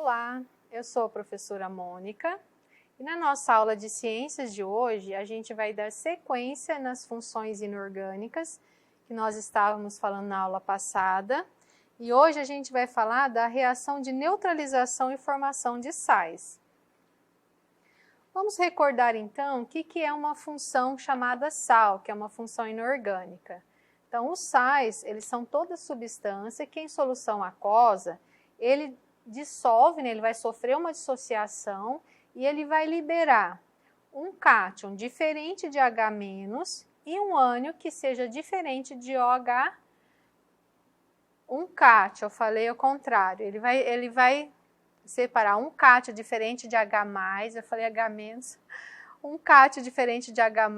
Olá, eu sou a professora Mônica e na nossa aula de ciências de hoje a gente vai dar sequência nas funções inorgânicas que nós estávamos falando na aula passada e hoje a gente vai falar da reação de neutralização e formação de sais. Vamos recordar então o que é uma função chamada sal, que é uma função inorgânica. Então os sais, eles são toda substância que em solução aquosa, ele dissolve, né, ele vai sofrer uma dissociação e ele vai liberar um cátion diferente de H- e um ânion que seja diferente de OH. Um cátion, eu falei ao contrário, ele vai separar um cátion diferente de H+, eu falei H-, um cátion diferente de H+,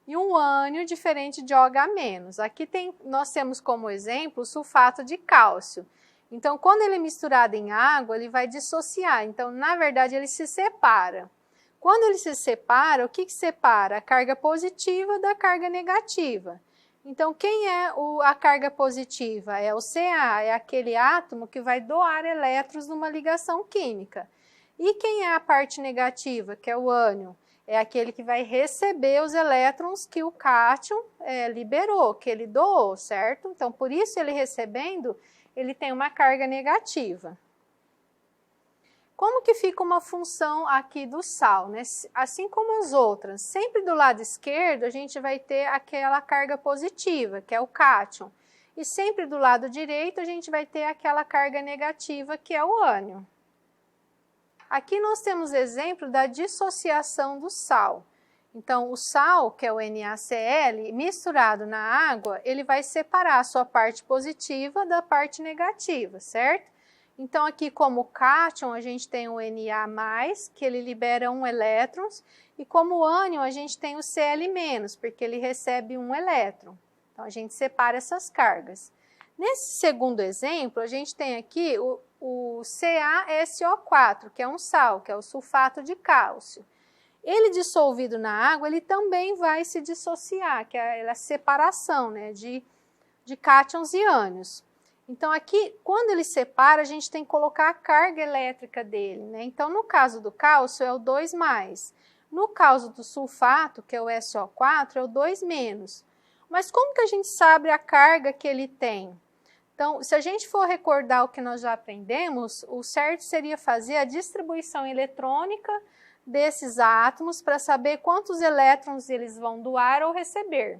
e um ânion diferente de OH-. Aqui nós temos como exemplo o sulfato de cálcio. Então, quando ele é misturado em água, ele vai dissociar. Então, na verdade, ele se separa. Quando ele se separa, o que separa? A carga positiva da carga negativa. Então, quem é a carga positiva? É o Ca, é aquele átomo que vai doar elétrons numa ligação química. E quem é a parte negativa, que é o ânion? É aquele que vai receber os elétrons que o cátion liberou, que ele doou, certo? Então, por isso ele recebendo, ele tem uma carga negativa. Como que fica uma função aqui do sal, né? Assim como as outras, sempre do lado esquerdo a gente vai ter aquela carga positiva, que é o cátion. E sempre do lado direito a gente vai ter aquela carga negativa, que é o ânion. Aqui nós temos exemplo da dissociação do sal. Então, o sal, que é o NaCl, misturado na água, ele vai separar a sua parte positiva da parte negativa, certo? Então, aqui como cátion, a gente tem o Na+, que ele libera 1 elétron, e como ânion, a gente tem o Cl-, porque ele recebe 1 elétron. Então, a gente separa essas cargas. Nesse segundo exemplo, a gente tem aqui o CaSO4, que é um sal, que é o sulfato de cálcio. Ele dissolvido na água, ele também vai se dissociar, que é a separação, né, de cátions e ânions. Então, aqui, quando ele separa, a gente tem que colocar a carga elétrica dele, né? Então, no caso do cálcio, é o 2+. No caso do sulfato, que é o SO4, é o 2-. Mas como que a gente sabe a carga que ele tem? Então, se a gente for recordar o que nós já aprendemos, o certo seria fazer a distribuição eletrônica desses átomos para saber quantos elétrons eles vão doar ou receber.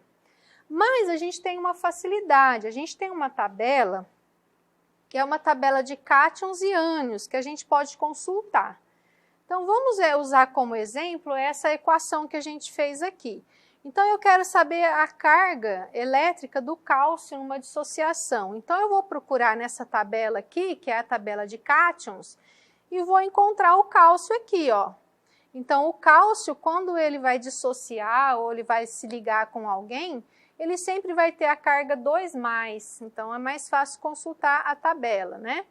Mas a gente tem uma facilidade, a gente tem uma tabela, que é uma tabela de cátions e ânions, que a gente pode consultar. Então, vamos usar como exemplo essa equação que a gente fez aqui. Então, eu quero saber a carga elétrica do cálcio numa dissociação. Então, eu vou procurar nessa tabela aqui, que é a tabela de cátions, e vou encontrar o cálcio aqui, ó. Então, o cálcio, quando ele vai dissociar ou ele vai se ligar com alguém, ele sempre vai ter a carga 2+. Então, é mais fácil consultar a tabela, né?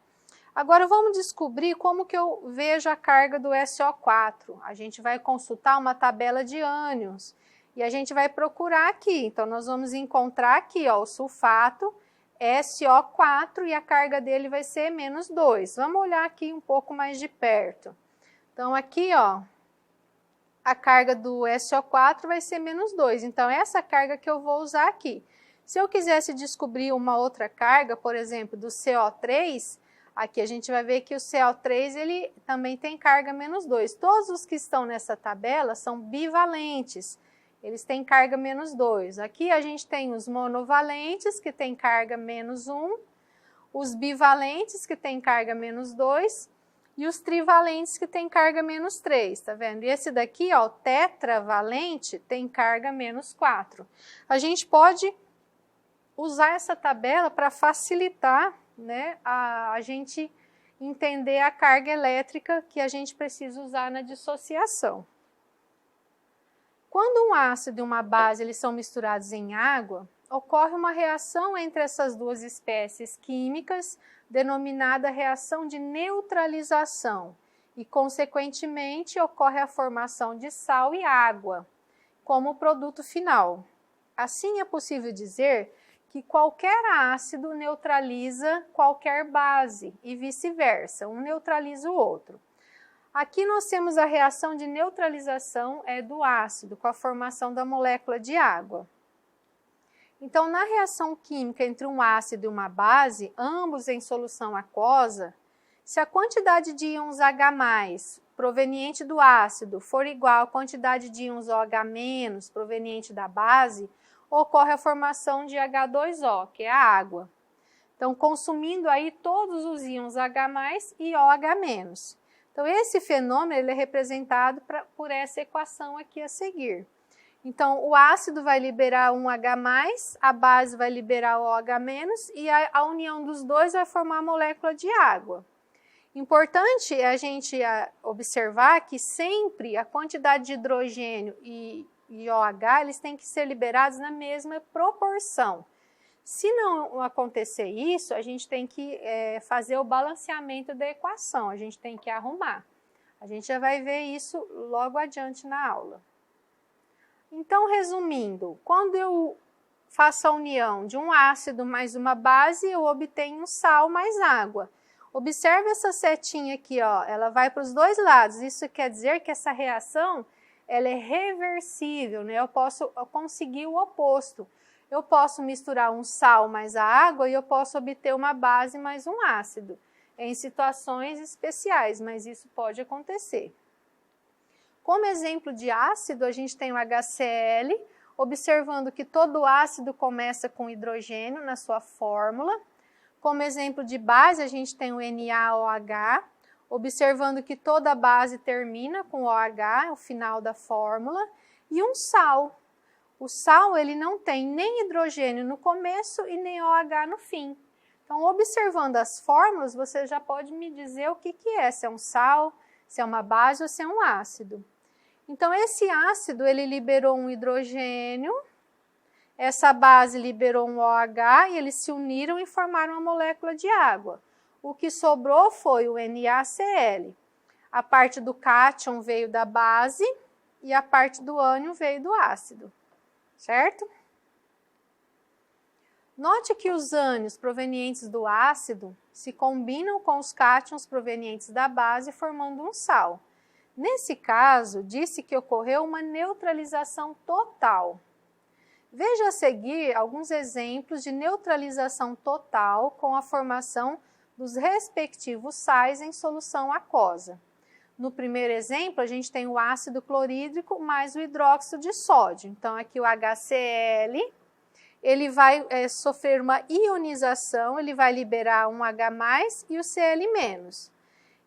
Agora, vamos descobrir como que eu vejo a carga do SO4. A gente vai consultar uma tabela de ânions e a gente vai procurar aqui. Então, nós vamos encontrar aqui, ó, o sulfato SO4 e a carga dele vai ser -2. Vamos olhar aqui um pouco mais de perto. Então, aqui, ó, a carga do SO4 vai ser -2. Então, essa carga que eu vou usar aqui. Se eu quisesse descobrir uma outra carga, por exemplo, do CO3, aqui a gente vai ver que o CO3 ele também tem carga -2. Todos os que estão nessa tabela são bivalentes. Eles têm carga -2. Aqui a gente tem os monovalentes, que têm carga -1, os bivalentes, que têm carga -2, e os trivalentes que têm carga -3, tá vendo? E esse daqui, ó, o tetravalente, tem carga -4. A gente pode usar essa tabela para facilitar, né, a gente entender a carga elétrica que a gente precisa usar na dissociação. Quando um ácido e uma base eles são misturados em água, ocorre uma reação entre essas duas espécies químicas, denominada reação de neutralização, e, consequentemente, ocorre a formação de sal e água como produto final. Assim, é possível dizer que qualquer ácido neutraliza qualquer base e vice-versa, um neutraliza o outro. Aqui nós temos a reação de neutralização do ácido com a formação da molécula de água. Então, na reação química entre um ácido e uma base, ambos em solução aquosa, se a quantidade de íons H+, proveniente do ácido, for igual à quantidade de íons OH- proveniente da base, ocorre a formação de H2O, que é a água. Então, consumindo aí todos os íons H+ e OH-. Então, esse fenômeno ele é representado por essa equação aqui a seguir. Então, o ácido vai liberar um H+, a base vai liberar o OH- e a união dos dois vai formar a molécula de água. Importante é a gente observar que sempre a quantidade de hidrogênio e OH, eles têm que ser liberados na mesma proporção. Se não acontecer isso, a gente tem que fazer o balanceamento da equação, a gente tem que arrumar. A gente já vai ver isso logo adiante na aula. Então, resumindo, quando eu faço a união de um ácido mais uma base, eu obtenho um sal mais água. Observe essa setinha aqui, ó, ela vai para os dois lados. Isso quer dizer que essa reação ela é reversível, né? Eu posso conseguir o oposto. Eu posso misturar um sal mais a água e eu posso obter uma base mais um ácido, em situações especiais, mas isso pode acontecer. Como exemplo de ácido, a gente tem o HCl, observando que todo ácido começa com hidrogênio na sua fórmula. Como exemplo de base, a gente tem o NaOH, observando que toda base termina com OH, o final da fórmula, e um sal. O sal ele não tem nem hidrogênio no começo e nem OH no fim. Então, observando as fórmulas, você já pode me dizer o que é, se é um sal, se é uma base ou se é um ácido. Então, esse ácido ele liberou um hidrogênio, essa base liberou um OH e eles se uniram e formaram uma molécula de água. O que sobrou foi o NaCl. A parte do cátion veio da base e a parte do ânion veio do ácido, certo? Note que os ânions provenientes do ácido se combinam com os cátions provenientes da base, formando um sal. Nesse caso, disse que ocorreu uma neutralização total. Veja a seguir alguns exemplos de neutralização total com a formação dos respectivos sais em solução aquosa. No primeiro exemplo, a gente tem o ácido clorídrico mais o hidróxido de sódio. Então, aqui o HCl, ele vai sofrer uma ionização, ele vai liberar um H+ e o Cl-.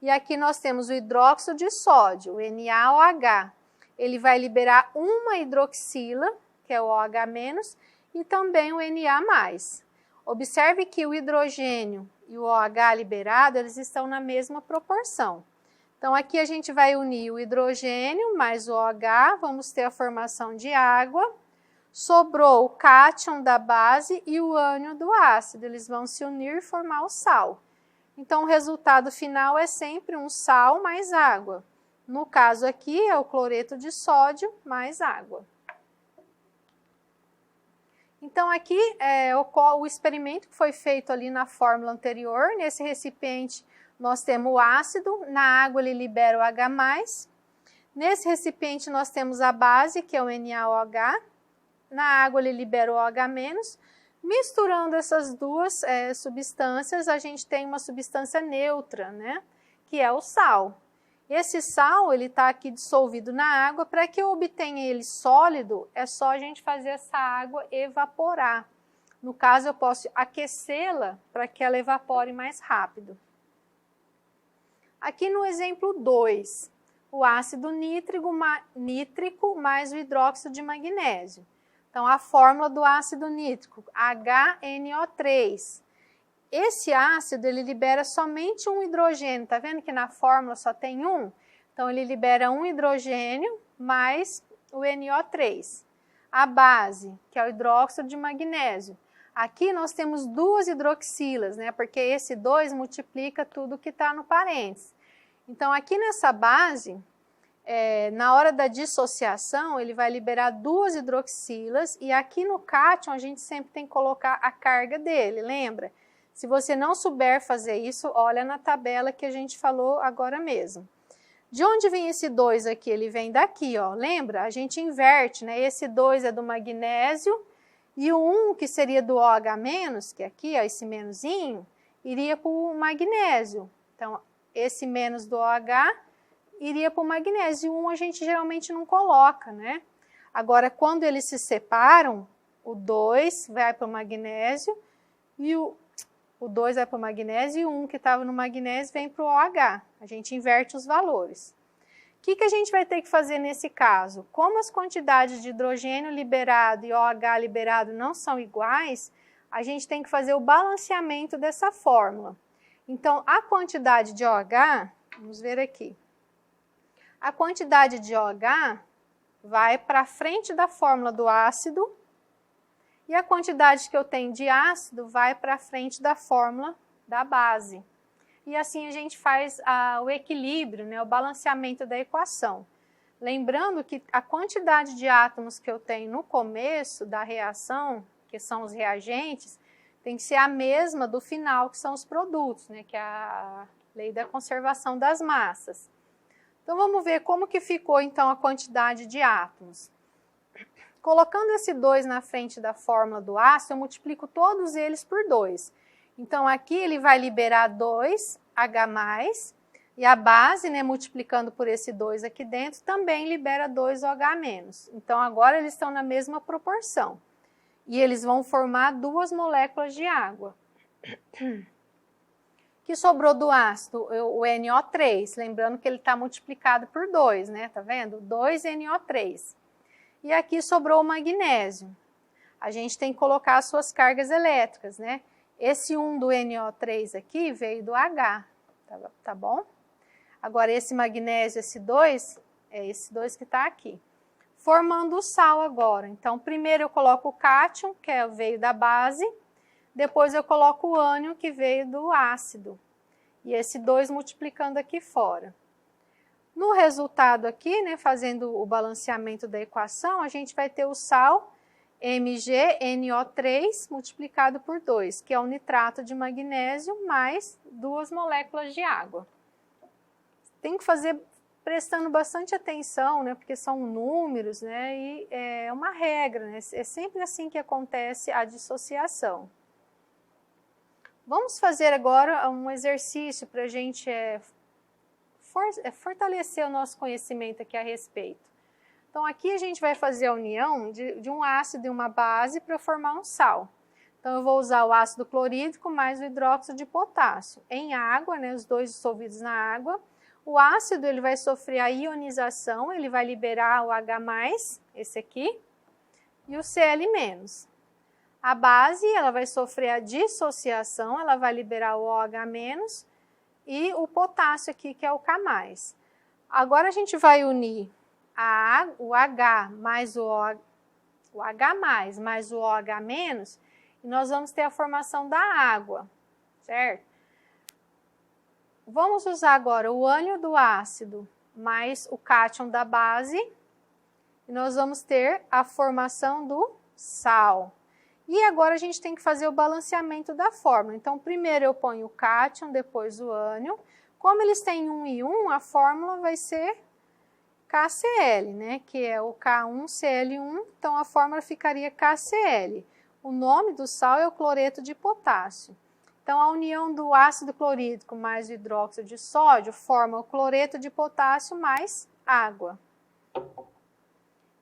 E aqui nós temos o hidróxido de sódio, o NaOH. Ele vai liberar uma hidroxila, que é o OH-, e também o Na+. Observe que o hidrogênio e o OH liberado, eles estão na mesma proporção. Então, aqui a gente vai unir o hidrogênio mais o OH, vamos ter a formação de água. Sobrou o cátion da base e o ânion do ácido, eles vão se unir e formar o sal. Então, o resultado final é sempre um sal mais água. No caso aqui, é o cloreto de sódio mais água. Então, aqui o experimento que foi feito ali na fórmula anterior. Nesse recipiente, nós temos o ácido, na água ele libera o H+. Nesse recipiente, nós temos a base, que é o NaOH. Na água, ele libera o OH-. Misturando essas duas substâncias, a gente tem uma substância neutra, né? Que é o sal. Esse sal, ele está aqui dissolvido na água. Para que eu obtenha ele sólido, é só a gente fazer essa água evaporar. No caso, eu posso aquecê-la para que ela evapore mais rápido. Aqui no exemplo 2, o ácido nítrico mais o hidróxido de magnésio. Então, a fórmula do ácido nítrico, HNO3. Esse ácido, ele libera somente um hidrogênio. Tá vendo que na fórmula só tem um? Então, ele libera um hidrogênio mais o NO3. A base, que é o hidróxido de magnésio. Aqui nós temos duas hidroxilas, né? Porque esse 2 multiplica tudo que está no parênteses. Então, aqui nessa base, na hora da dissociação, ele vai liberar 2 hidroxilas, e aqui no cátion a gente sempre tem que colocar a carga dele, lembra? Se você não souber fazer isso, olha na tabela que a gente falou agora mesmo. De onde vem esse 2 aqui? Ele vem daqui, ó, lembra? A gente inverte, né? Esse 2 é do magnésio, e o 1, que seria do OH-, que é aqui, ó, esse menusinho, iria para o magnésio. Então, esse menos do OH iria para o magnésio. O 1 a gente geralmente não coloca, né? Agora, quando eles se separam, o 2 vai para o magnésio, e o 2 vai para o magnésio, e o 1 que estava no magnésio vem para o OH. A gente inverte os valores. O que a gente vai ter que fazer nesse caso? Como as quantidades de hidrogênio liberado e OH liberado não são iguais, a gente tem que fazer o balanceamento dessa fórmula. Então, a quantidade de OH, vamos ver aqui. A quantidade de OH vai para frente da fórmula do ácido, e a quantidade que eu tenho de ácido vai para frente da fórmula da base. E assim a gente faz o equilíbrio, né, o balanceamento da equação. Lembrando que a quantidade de átomos que eu tenho no começo da reação, que são os reagentes, tem que ser a mesma do final, que são os produtos, né, que é a lei da conservação das massas. Então vamos ver como que ficou então a quantidade de átomos. Colocando esse 2 na frente da fórmula do ácido, eu multiplico todos eles por 2. Então, aqui ele vai liberar 2H+, e a base, né, multiplicando por esse 2 aqui dentro, também libera 2OH-. Então, agora eles estão na mesma proporção. E eles vão formar 2 moléculas de água. Que sobrou do ácido? O NO3, lembrando que ele está multiplicado por 2, né? Tá vendo? 2NO3. E aqui sobrou o magnésio. A gente tem que colocar as suas cargas elétricas, né? Esse 1 do NO3 aqui veio do H, tá bom? Agora, esse magnésio, esse 2, é esse 2 que está aqui. Formando o sal agora. Então, primeiro eu coloco o cátion, que veio da base, depois eu coloco o ânion, que veio do ácido. E esse 2 multiplicando aqui fora. No resultado aqui, né, fazendo o balanceamento da equação, a gente vai ter o sal MgNO3 multiplicado por 2, que é o nitrato de magnésio mais 2 moléculas de água. Tem que fazer prestando bastante atenção, né, porque são números, né, e é uma regra, né, é sempre assim que acontece a dissociação. Vamos fazer agora um exercício para a gente fortalecer o nosso conhecimento aqui a respeito. Então, aqui a gente vai fazer a união de um ácido e uma base para formar um sal. Então, eu vou usar o ácido clorídrico mais o hidróxido de potássio. Em água, né, os dois dissolvidos na água. O ácido ele vai sofrer a ionização, ele vai liberar o H+, esse aqui, e o Cl-. A base ela vai sofrer a dissociação, ela vai liberar o OH- e o potássio aqui, que é o K+. Agora, a gente vai unir o H mais o H+, mais o OH-, e nós vamos ter a formação da água, certo? Vamos usar agora o ânion do ácido mais o cátion da base, e nós vamos ter a formação do sal. E agora a gente tem que fazer o balanceamento da fórmula. Então, primeiro eu ponho o cátion, depois o ânion. Como eles têm 1 e 1, a fórmula vai ser KCl, né? Que é o K1Cl1, então a fórmula ficaria KCl. O nome do sal é o cloreto de potássio. Então, a união do ácido clorídrico mais o hidróxido de sódio forma o cloreto de potássio mais água.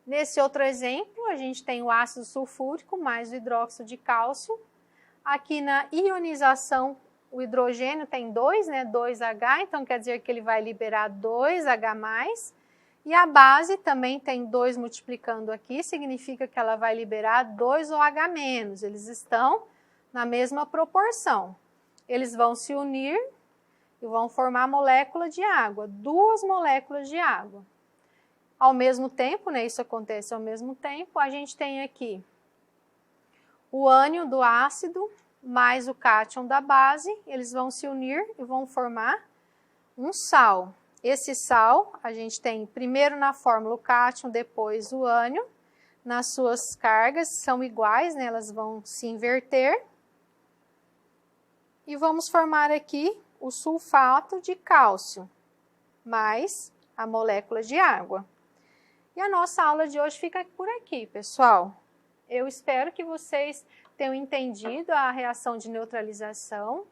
Nesse outro exemplo, a gente tem o ácido sulfúrico mais o hidróxido de cálcio. Aqui na ionização, o hidrogênio tem 2, né, 2H, então quer dizer que ele vai liberar 2H+. E a base também tem 2 multiplicando aqui, significa que ela vai liberar 2OH-. Eles estão na mesma proporção. Eles vão se unir e vão formar molécula de água, 2 moléculas de água. Ao mesmo tempo, né, isso acontece ao mesmo tempo, a gente tem aqui o ânion do ácido mais o cátion da base, eles vão se unir e vão formar um sal. Esse sal, a gente tem primeiro na fórmula o cátion, depois o ânion. Nas suas cargas são iguais, né? Elas vão se inverter. E vamos formar aqui o sulfato de cálcio, mais a molécula de água. E a nossa aula de hoje fica por aqui, pessoal. Eu espero que vocês tenham entendido a reação de neutralização.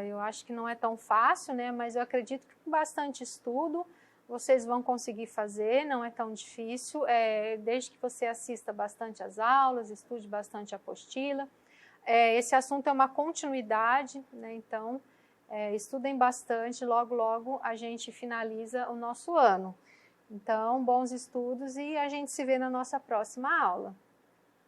Eu acho que não é tão fácil, né? Mas eu acredito que com bastante estudo vocês vão conseguir fazer, não é tão difícil, desde que você assista bastante às aulas, estude bastante a apostila. Esse assunto é uma continuidade, né? Então, estudem bastante, logo, logo a gente finaliza o nosso ano. Então, bons estudos e a gente se vê na nossa próxima aula.